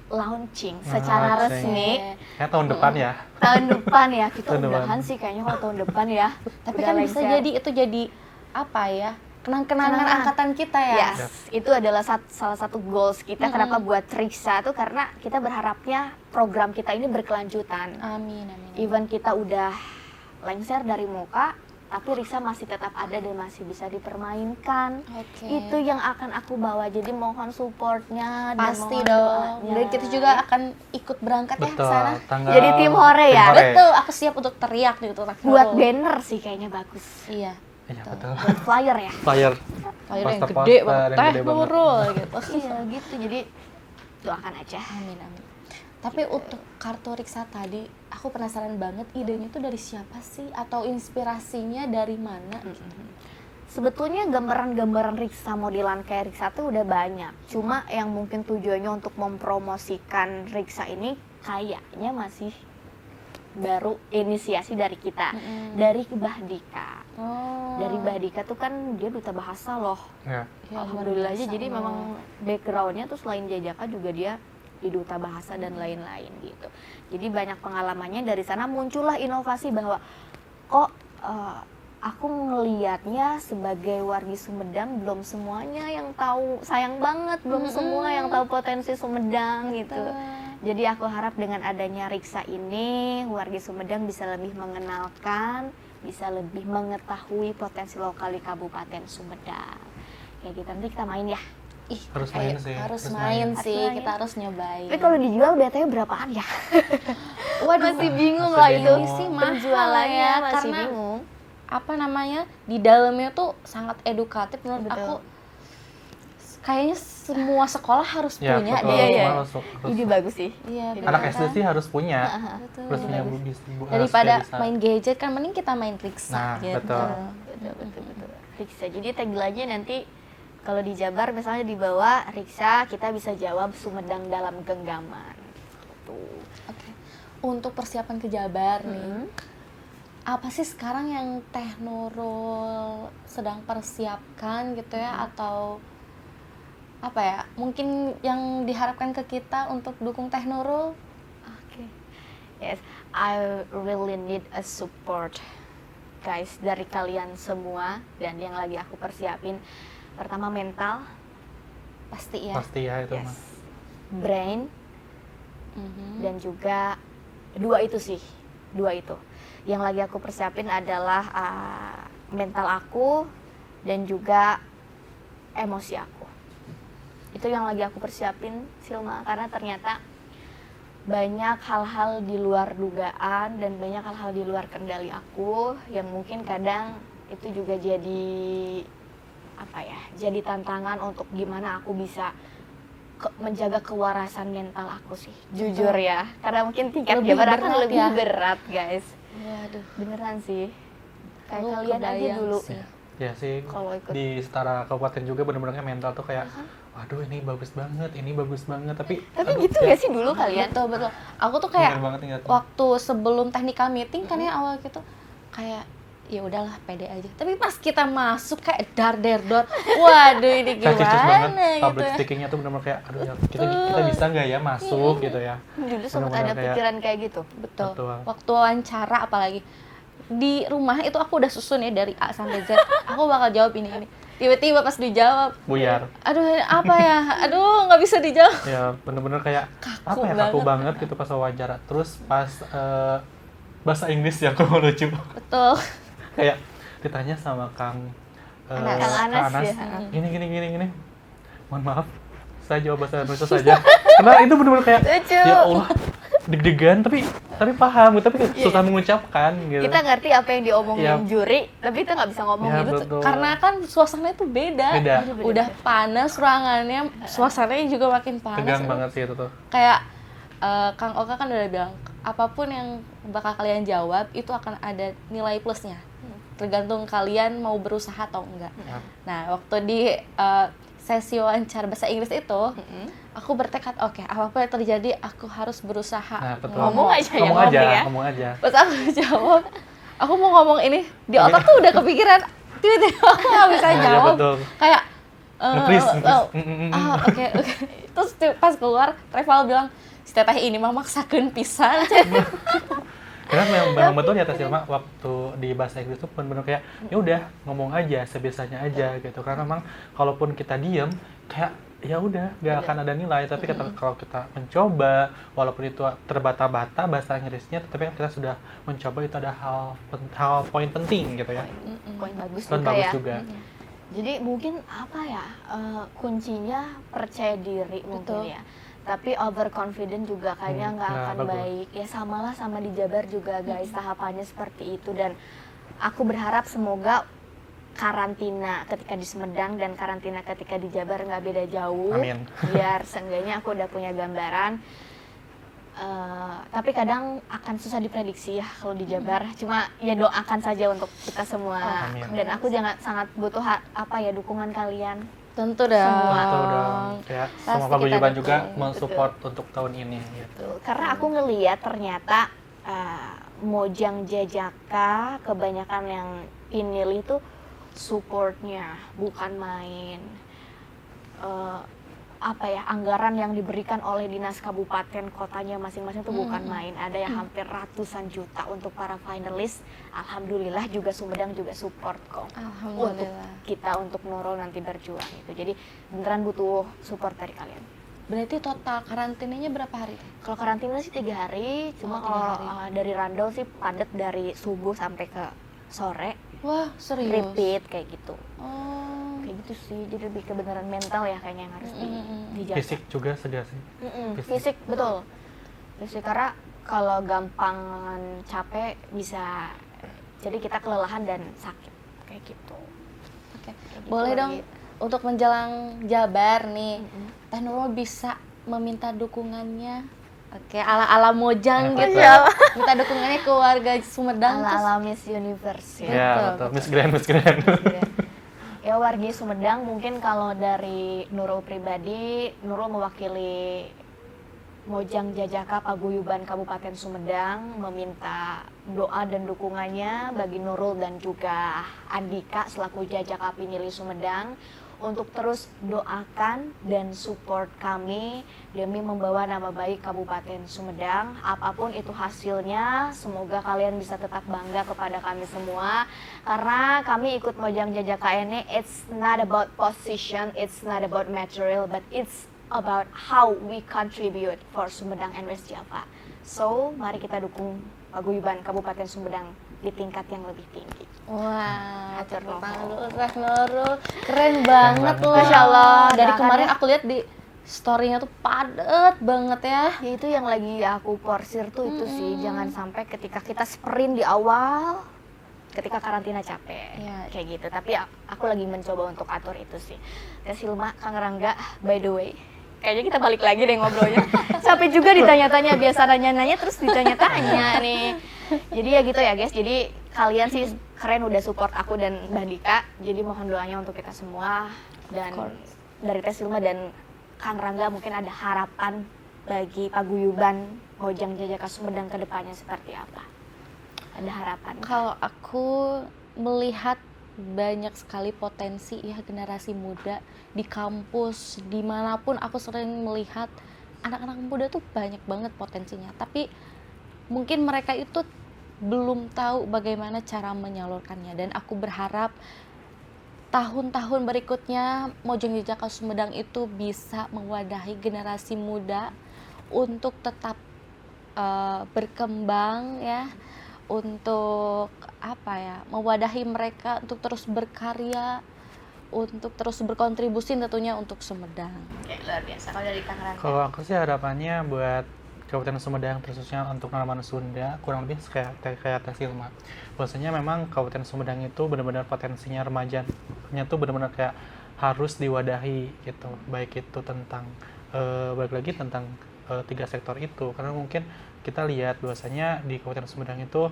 launching secara Launching. resmi. Ya tahun depan ya. Tahun depan ya, kita Tahun depan. udahan sih kayaknya kalau tahun depan ya. Tapi Udah kan bisa lengser. jadi itu jadi apa ya? Kenang-kenangan Kenangan. angkatan kita ya. Yes, itu adalah salah satu goals kita kenapa buat Riksa tuh karena kita berharapnya program kita ini berkelanjutan. Amin, amin. Even kita udah lengser dari Moka, tapi Riksa masih tetap ada dan masih bisa dipermainkan. Oke. Itu yang akan aku bawa, jadi mohon supportnya dan Pasti mohon dong. doanya. Dan kita juga akan ikut berangkat ya ke Betul. sana. Tanggal Jadi tim hore ya? Tim hore. Betul, aku siap untuk teriak gitu. Buat banner sih kayaknya bagus. Iya. Iya betul. Buat flyer ya. Flyer. Flyer yang Poster-poster gede banget, yang teh gede banget. Nurul gitu. Iya gitu, jadi doakan aja. Amin, amin. Tapi untuk kartu Riksa tadi, aku penasaran banget idenya tuh dari siapa sih? Atau inspirasinya dari mana? Sebetulnya gambaran-gambaran Riksa modelan kayak Riksa tuh udah banyak. Cuma yang mungkin tujuannya untuk mempromosikan Riksa ini kayaknya masih baru inisiasi dari kita, dari Bahdika. Oh. Dari Bahdika tuh kan dia duta bahasa loh. Ya. Ya, Alhamdulillah aja, luar biasa jadi loh. memang backgroundnya tuh selain Jajaka juga dia di duta bahasa dan lain-lain gitu. Jadi banyak pengalamannya dari sana muncullah inovasi bahwa kok aku ngelihatnya sebagai wargi Sumedang belum semuanya yang tahu, sayang banget belum semua yang tahu potensi Sumedang gitu. Jadi aku harap dengan adanya Riksa ini wargi Sumedang bisa lebih mengenalkan, bisa lebih mengetahui potensi lokal di Kabupaten Sumedang. Kayak gitu, nanti kita main ya. Ih, Harus main ayo, sih, harus harus main main. sih, Harus main. kita harus nyobain. Tapi kalau dijual BTW berapaan ya? Waduh, Masih bingung Masih lah itu. bingung. sih mahal Penjualannya ya, masih karena bingung. apa namanya, di dalamnya tuh sangat edukatif menurut Betul. aku. Kayaknya semua sekolah harus Ya, punya betul. deh. Iya. Semua harus- Ide bagus sih. Iya, Anak bener SD kan? sih harus punya. Betul. Harus punya Daripada harus bisa. main gadget kan mending kita main Riksa Nah, gitu. betul. Betul. Riksa. Jadi tagline-nya nanti kalau di Jabar misalnya dibawa Riksa, kita bisa jawab Sumedang dalam genggaman. Tuh. Oke. Untuk persiapan ke Jabar nih, apa sih sekarang yang Teh Nurul sedang persiapkan gitu ya, atau apa ya, mungkin yang diharapkan ke kita untuk dukung Teh Nurul? Oke. Yes, I really need a support guys dari kalian semua, dan yang lagi aku persiapin pertama mental, Pasti ya. Pasti ya itu yes, mah. brain, dan juga dua itu. Yang lagi aku persiapin adalah mental aku dan juga emosi aku. Itu yang lagi aku persiapin, Silma, karena ternyata banyak hal-hal di luar dugaan dan banyak hal-hal di luar kendali aku yang mungkin kadang itu juga jadi jadi tantangan untuk gimana aku bisa menjaga kewarasan mental aku sih, jujur ya, karena mungkin tingkat Lebih Jabar aku berat lebih ya? berat guys, Waduh. beneran sih, kayak Lu kalian aja kebayang dulu sih. Ya sih, kalau ikut. di setara kabupaten juga bener-bener mental tuh kayak waduh ini bagus banget, tapi gitu gak sih dulu kalian? Betul. Aku tuh kayak bener banget ingat. waktu sebelum technical meeting kan ya awal gitu kayak ya udahlah pede aja. Tapi pas kita masuk kayak dar, waduh ini Touches gimana banget, gitu public ya. speakingnya tuh benar-benar kayak aduh ya, kita bisa nggak ya masuk gitu ya. Dulu sempat Bener-bener ada kayak- pikiran kayak gitu. Betul. Betul. Waktu wawancara apalagi di rumah itu aku udah susun ya dari A sampai Z. Aku bakal jawab ini. Tiba-tiba pas dijawab, Buyar. aduh apa ya? Aduh nggak bisa dijawab. Ya bener-bener kayak Kaku kaku banget. banget gitu pas wawancara. Terus pas bahasa Inggris yang aku lucu Betul. kayak ditanya sama Kang Anas. Kang Anas, ya. gini. Mohon maaf, saya jawab bahasa Indonesia saja. Karena itu bener-bener kayak Lucu. ya Allah deg-degan tapi paham tapi susah mengucapkan gitu. Kita ngerti apa yang diomongin Iya. juri, tapi kita nggak bisa ngomong Ya, gitu. betul. Karena kan suasananya tuh beda. Beda. Udah panas ruangannya, suasananya juga makin panas. Tegang banget sih itu tuh. Kayak Kang Oka kan udah bilang, apapun yang bakal kalian jawab itu akan ada nilai plusnya. Tergantung kalian mau berusaha atau enggak. Ya. Nah, waktu di sesi wawancara bahasa Inggris itu, aku bertekad, oke, apapun yang terjadi aku harus berusaha. Nah, betul. Ngomong aja ya, Ngomong aja. Pas aku jawab, aku mau ngomong ini, di otak tuh udah kepikiran, tiba-tiba aku nggak bisa Iya, jawab. betul. Kayak, Nge-freeze. oke. Terus pas keluar, Reval bilang, si teteh ini mah maksakeun pisan. Karena memang betul ya Teh Silma, waktu di bahasa Inggris tuh benar-benar kayak ya udah ngomong aja sebisanya aja gitu. Karena memang kalaupun kita diem kayak ya udah nggak akan ada nilai. Tapi kalau kita mencoba, walaupun itu terbata-bata bahasa Inggrisnya, tapi kan kita sudah mencoba, itu ada hal poin penting gitu ya. Poin bagus Poin juga bagus ya. juga. Jadi mungkin apa ya, kuncinya percaya diri mungkin ya. Tapi overconfident juga kayaknya nggak nggak akan bagus. baik. Ya samalah sama di Jabar juga guys, tahapannya seperti itu. Dan aku berharap semoga karantina ketika di Sumedang dan karantina ketika di Jabar nggak beda jauh. Amin. Biar seenggaknya aku udah punya gambaran. Tapi kadang akan susah diprediksi ya kalau di Jabar. Cuma ya doakan saja untuk kita semua. Amin. Dan aku sangat butuh dukungan kalian. Tentu dong. Semua. Betul dong. Ya, Pasti semua kita paguyuban dukung. juga mensupport untuk tahun ini gitu. Karena aku ngeliat ternyata Mojang Jajaka kebanyakan yang pinilih tuh supportnya bukan main. Anggaran yang diberikan oleh dinas kabupaten kotanya masing-masing tuh bukan main. Ada yang hampir ratusan juta untuk para finalis. Alhamdulillah juga Sumedang juga support kok untuk Alhamdulillah. kita untuk Nurul nanti berjuang gitu. Jadi beneran butuh support dari kalian. Berarti total karantinanya berapa hari? Kalau karantina sih 3 hari, cuma 3 kalau hari. dari Randol sih padat dari subuh sampai ke sore, Wah, serius? repeat kayak gitu. Oh. Kayak gitu sih, jadi lebih ke beneran mental ya kayaknya yang harus dijaga. Fisik juga sedia sih. Fisik, betul. Fisik, karena kalau gampangan capek bisa jadi kita kelelahan dan sakit kayak gitu. Oke. Kayak gitu Boleh dong lagi. untuk menjelang Jabar nih. Teh Nurul bisa meminta dukungannya. Oke, ala-ala Mojang Ya, gitu. betul. Minta dukungannya ke warga Sumedang terus. Ala-ala Miss Universe ya. Ya, betul. Miss Grand. Ya wargi Sumedang, mungkin kalau dari Nurul pribadi, Nurul mewakili Mojang Jajaka Paguyuban Kabupaten Sumedang meminta doa dan dukungannya bagi Nurul dan juga Andika selaku Jajaka Pinili Sumedang untuk terus doakan dan support kami demi membawa nama baik Kabupaten Sumedang. Apapun itu hasilnya, semoga kalian bisa tetap bangga kepada kami semua. Karena kami ikut Mojang Jajaka ini, it's not about position, it's not about material, but it's about how we contribute for Sumedang and West Java. So, mari kita dukung Paguyuban Kabupaten Sumedang di tingkat yang lebih tinggi. Wah, Hatur tepuk nuhun. tangan dulu Teh Nurul. Keren banget loh. Masya Allah, Dari doakan kemarin ya. aku lihat di story-nya tuh padet banget ya. Ya itu yang lagi aku porsir tuh itu sih, jangan sampai ketika kita sprint di awal, ketika karantina capek, Iya. kayak gitu. Tapi aku lagi mencoba untuk atur itu sih. Teh Silma, Kang Rangga, by the way, kayaknya kita balik lagi deh ngobrolnya. Capek juga ditanya-tanya, biasa nanya-nanya terus ditanya-tanya nih. Jadi ya gitu ya guys, jadi kalian sih keren udah support aku dan Mbak Dika. Jadi mohon doanya untuk kita semua dan dari Teh Silma dan Kang Rangga mungkin ada harapan bagi paguyuban Mojang Jajaka Sumedang ke depannya seperti apa? Ada harapan? Kalau aku melihat banyak sekali potensi ya generasi muda di kampus, dimanapun aku sering melihat anak-anak muda tuh banyak banget potensinya. Tapi mungkin mereka itu belum tahu bagaimana cara menyalurkannya. Dan aku berharap tahun-tahun berikutnya Mojang Jajaka Sumedang itu bisa mewadahi generasi muda untuk tetap berkembang ya, untuk mewadahi mereka untuk terus berkarya, untuk terus berkontribusi tentunya untuk Sumedang. Oke, luar biasa. Kalau dari Kang Rangga? Kalau aku sih harapannya buat Kabupaten Sumedang, khususnya untuk Norman Sunda, kurang lebih kayak Teh Silma. Bahwasanya memang Kabupaten Sumedang itu benar-benar potensinya remajanya tuh benar-benar kayak harus diwadahi gitu. Baik itu tentang balik lagi tentang 3 sektor itu, karena mungkin kita lihat bahwasanya di Kabupaten Sumedang itu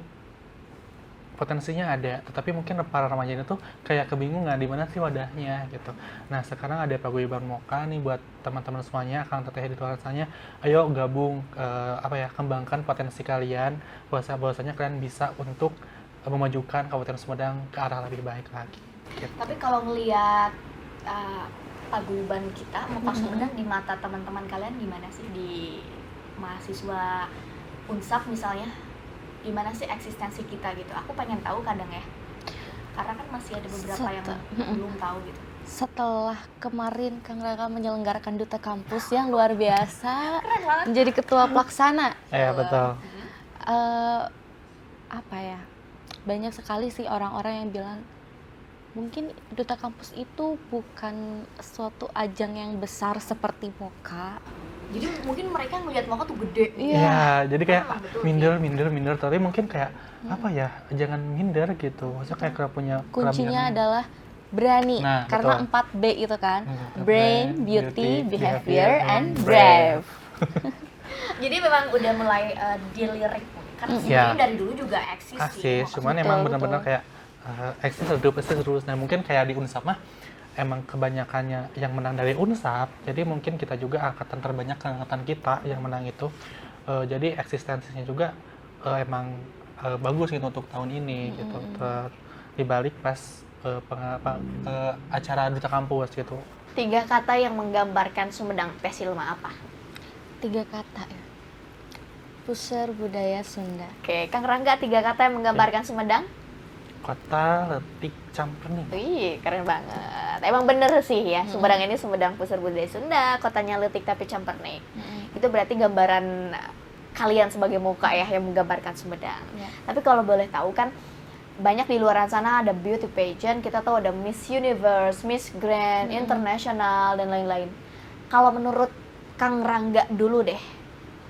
potensinya ada, tetapi mungkin para remaja itu kayak kebingungan di mana sih wadahnya gitu. Nah, sekarang ada paguyuban Moka nih buat teman-teman semuanya, Kang Teteh di luar sana, ayo gabung kembangkan potensi kalian, bahwasanya kalian bisa untuk memajukan Kabupaten Sumedang ke arah lebih baik lagi. Gitu. Tapi kalau ngelihat paguyuban kita Moka Sumedang di mata teman-teman kalian gimana sih, di mahasiswa Unsaf misalnya, gimana sih eksistensi kita gitu? Aku pengen tahu kadang ya, karena kan masih ada beberapa yang belum tahu gitu. Setelah kemarin Kang Rangga menyelenggarakan Duta Kampus yang luar biasa, Keren banget. menjadi ketua pelaksana. Ya betul. Banyak sekali sih orang-orang yang bilang mungkin Duta Kampus itu bukan suatu ajang yang besar seperti Moka. Jadi mungkin mereka ngelihat Moka tuh gede. Iya, jadi kayak betul minder, tapi mungkin kayak jangan minder gitu. Maksudnya kayak kalau punya Kuncinya kelebihan. adalah berani, Nah, karena betul. 4B itu kan, Betul. brain, beauty, behavior, and brave. Jadi memang udah mulai dilirik kan Iya. sebenarnya dari dulu juga eksis sih. Aksis, Moka cuman Betul, emang benar-benar betul. kayak eksis terus. Nah, mungkin kayak di Unsap mah emang kebanyakannya yang menang dari Unsap, jadi mungkin kita juga angkatan terbanyak angkatan kita yang menang itu. Jadi eksistensinya juga emang bagus gitu untuk tahun ini gitu. Dibalik pas acara Duta Kampus gitu. 3 kata yang menggambarkan Sumedang, Teh Silma apa? 3 kata ya. Puseur budaya Sunda. Oke, Kang Rangga 3 kata yang menggambarkan Sumedang? Kota Letik Campernik. Wih, keren banget. Emang bener sih ya, Sumedang ini Sumedang puseur budaya Sunda, kotanya letik tapi campernik. Itu berarti gambaran kalian sebagai Moka ya yang menggambarkan Sumedang. Ya. Tapi kalau boleh tahu kan banyak di luar sana ada beauty pageant, kita tahu ada Miss Universe, Miss Grand, International dan lain-lain. Kalau menurut Kang Rangga dulu deh,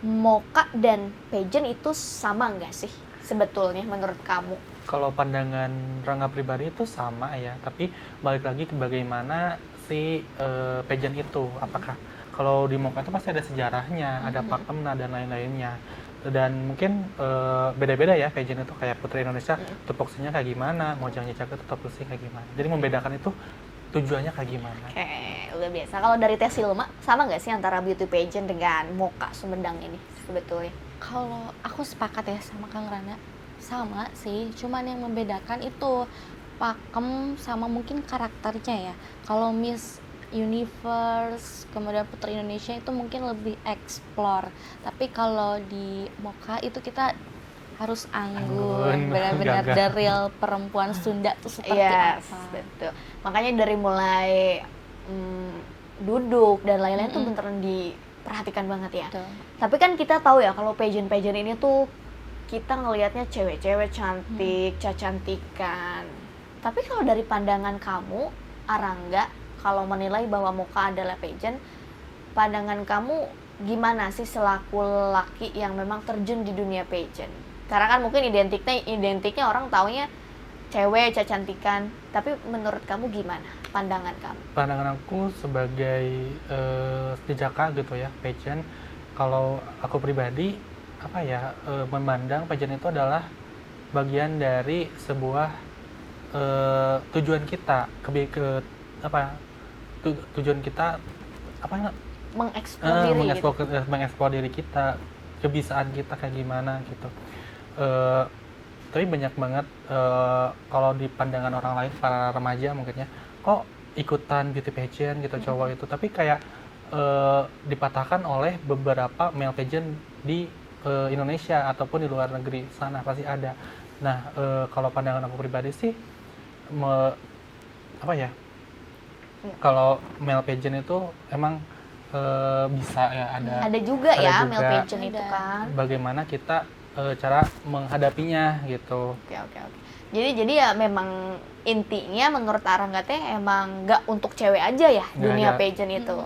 Moka dan pageant itu sama nggak sih sebetulnya menurut kamu? Kalau pandangan Rangga pribadi itu sama ya, tapi balik lagi ke bagaimana si pageant itu. Apakah kalau di Moka itu pasti ada sejarahnya, ada pakemna dan lain-lainnya. Dan mungkin beda-beda ya pageant itu, kayak Putri Indonesia tupoksinya kayak gimana, Mojang Jajaka itu tupoksinya kayak gimana. Jadi membedakan itu tujuannya kayak gimana. Oke, udah biasa. Kalau dari Teh Silma, sama nggak sih antara beauty pageant dengan Moka Sumedang ini sebetulnya? Kalau aku sepakat ya sama Kang Rana, sama sih, cuman yang membedakan itu pakem sama mungkin karakternya ya. Kalau Miss Universe, kemudian Putri Indonesia itu mungkin lebih explore. Tapi kalau di Moka itu kita harus anggun, benar-benar gagah. the real perempuan Sunda tuh seperti apa. Betul. Makanya dari mulai duduk dan lain-lain tuh beneran diperhatikan banget ya. Betul. Tapi kan kita tahu ya kalau pageant-pageant ini tuh kita ngelihatnya cewek-cewek cantik, cacantikan. Tapi kalau dari pandangan kamu, Arangga, kalau menilai bahwa Moka adalah pageant, pandangan kamu gimana sih selaku laki yang memang terjun di dunia pageant? Karena kan mungkin identiknya orang taunya cewek, cacantikan. Tapi menurut kamu gimana pandangan kamu? Pandangan aku sebagai jejaka gitu ya, pageant, kalau aku pribadi memandang pageant itu adalah bagian dari sebuah tujuan kita, tujuan kita apa ya, Mengeksplor diri gitu. mengeksplor diri kita, kebiasaan kita kayak gimana gitu. Eh, tapi banyak banget kalau di pandangan orang lain, para remaja mungkin ya, kok ikutan beauty pageant gitu cowok itu, tapi kayak dipatahkan oleh beberapa male pageant di Indonesia ataupun di luar negeri sana pasti ada. Nah, kalau pandangan aku pribadi sih apa ya, kalau male pageant itu emang bisa ya Ada juga ada ya juga. male pageant itu kan. Bagaimana kita cara menghadapinya gitu. Oke. Jadi ya memang intinya menurut Arangga teh emang nggak untuk cewek aja ya Nggak dunia ada. pageant itu.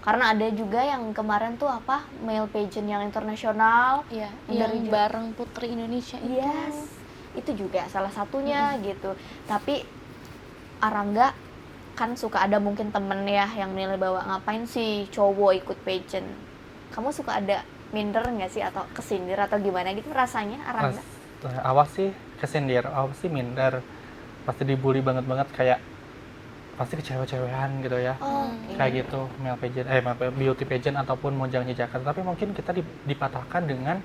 Karena ada juga yang kemarin tuh apa male pageant yang internasional. Iya, Dari yang bareng Putri Indonesia itu. Yes, itu juga salah satunya gitu. Tapi Arangga kan suka ada mungkin temen ya yang nilai bahwa ngapain sih cowok ikut pageant. Kamu suka ada minder nggak sih atau kesindir atau gimana gitu rasanya Arangga? Awal sih kesindir, awal sih minder, pasti dibully banget kayak pasti kecewa-cewean gitu ya. Kayak gitu male pageant, beauty pageant ataupun Mojang Jejaka. Tapi mungkin kita dipatahkan dengan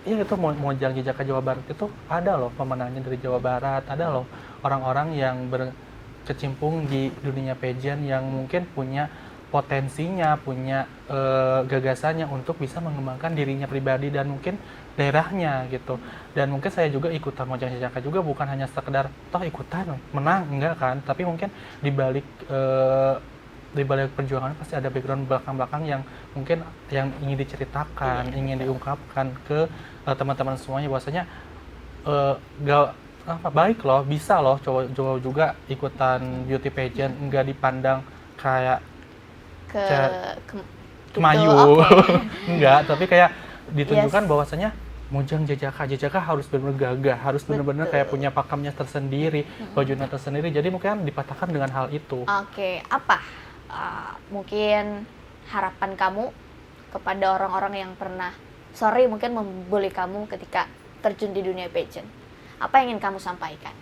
ya itu Mojang Jejaka Jawa Barat itu ada loh pemenangnya dari Jawa Barat, ada loh orang-orang yang berkecimpung di dunia pageant yang mungkin punya potensinya, punya gagasannya untuk bisa mengembangkan dirinya pribadi dan mungkin daerahnya gitu. Dan mungkin saya juga ikutan Mojang Jejaka juga bukan hanya sekedar toh ikutan menang, enggak kan, tapi mungkin di balik perjuangan pasti ada background belakang-belakang yang mungkin yang ingin diceritakan, ingin diungkapkan ke teman-teman semuanya bahwasanya baik loh, bisa loh cowok juga ikutan beauty pageant, enggak dipandang kayak kemayu. Enggak, tapi kayak ditunjukkan bahwasanya Mojang Jejaka harus benar-benar gagah, harus benar-benar kayak punya pakemnya tersendiri, bajunya tersendiri. Jadi mungkin dipatahkan dengan hal itu. Oke, apa mungkin harapan kamu kepada orang-orang yang pernah mungkin membuli kamu ketika terjun di dunia pageant? Apa yang ingin kamu sampaikan?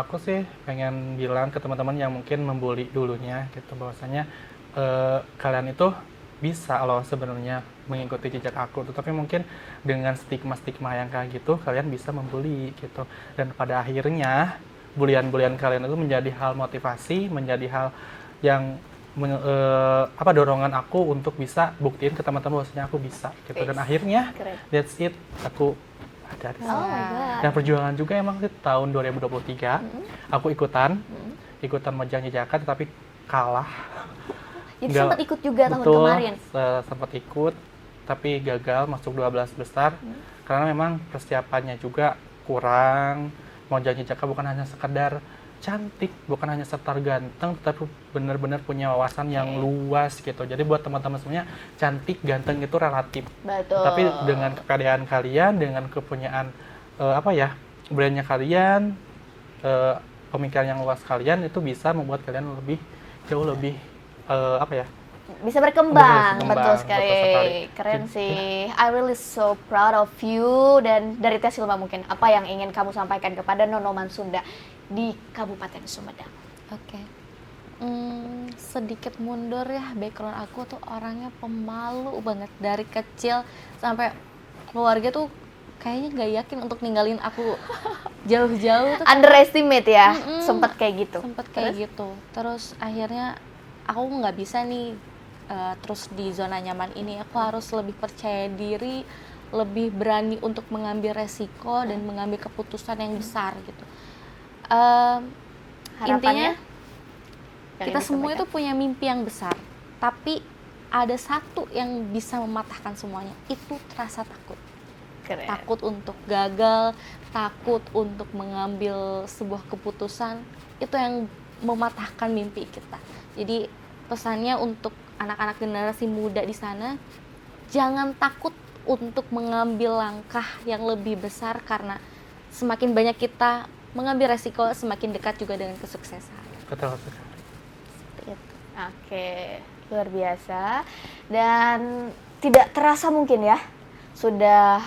Aku sih pengen bilang ke teman-teman yang mungkin membuli dulunya gitu bahwasanya kalian itu bisa loh sebenarnya mengikuti jejak aku, tetapi mungkin dengan stigma-stigma yang kayak gitu kalian bisa membuli gitu, dan pada akhirnya bulian-bulian kalian itu menjadi hal motivasi, menjadi hal yang dorongan aku untuk bisa buktiin ke teman-teman bahwasanya aku bisa gitu. Dan akhirnya that's it, aku ada di sini. Dan perjuangan juga emang sih tahun 2023 aku ikutan Mojang Jejaka tetapi kalah. Jadi sempat ikut juga tahun kemarin. Sempat ikut tapi gagal masuk 12 besar karena memang persiapannya juga kurang. Mojang Jejaka bukan hanya sekedar cantik, bukan hanya sekedar ganteng, tapi benar-benar punya wawasan yang luas gitu. Jadi buat teman-teman semuanya, cantik, ganteng itu relatif. Betul. Tapi dengan kepedean kalian, dengan kepunyaan brandnya kalian, pemikiran yang luas kalian itu bisa membuat kalian jauh lebih bisa berkembang. Betul Betul sekali. sekali. Keren sih. I really so proud of you. Dan dari Teh Silma mungkin apa yang ingin kamu sampaikan kepada Nonoman Sunda di Kabupaten Sumedang? Oke. Sedikit mundur ya, background aku tuh orangnya pemalu banget dari kecil sampai keluarga tuh kayaknya nggak yakin untuk ninggalin aku jauh-jauh tuh. Underestimate ya, sempet kayak gitu. Terus akhirnya aku nggak bisa nih terus di zona nyaman ini. Aku harus lebih percaya diri, lebih berani untuk mengambil resiko dan mengambil keputusan yang besar gitu. Intinya kita semua itu punya mimpi yang besar, tapi ada satu yang bisa mematahkan semuanya, itu rasa takut. Keren. Takut untuk gagal, takut untuk mengambil sebuah keputusan, itu yang mematahkan mimpi kita. Jadi pesannya untuk anak-anak generasi muda di sana, jangan takut untuk mengambil langkah yang lebih besar, karena semakin banyak kita mengambil resiko, semakin dekat juga dengan kesuksesan. Betul sekali. Oke, luar biasa. Dan tidak terasa mungkin ya, sudah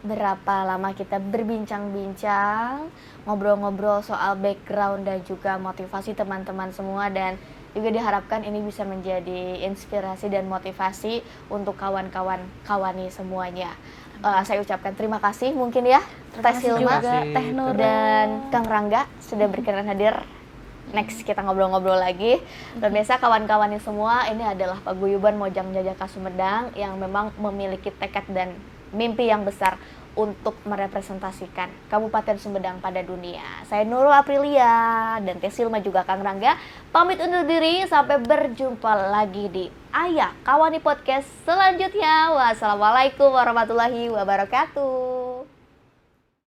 berapa lama kita berbincang-bincang, ngobrol-ngobrol soal background dan juga motivasi teman-teman semua. Dan juga diharapkan ini bisa menjadi inspirasi dan motivasi untuk kawan-kawan kawani semuanya. Saya ucapkan terima kasih mungkin ya Teh Silma juga Teh Nurul dan Kang Rangga sudah berkenan hadir. Next kita ngobrol-ngobrol lagi. Pemirsa kawan-kawan ini semua, ini adalah paguyuban Mojang Jajaka Sumedang yang memang memiliki tekad dan mimpi yang besar untuk merepresentasikan Kabupaten Sumedang pada dunia. Saya Nurul Aprilia dan Teh Silma juga Kang Rangga pamit undur diri, sampai berjumpa lagi di Ayah Kawani Podcast selanjutnya. Wassalamualaikum warahmatullahi wabarakatuh.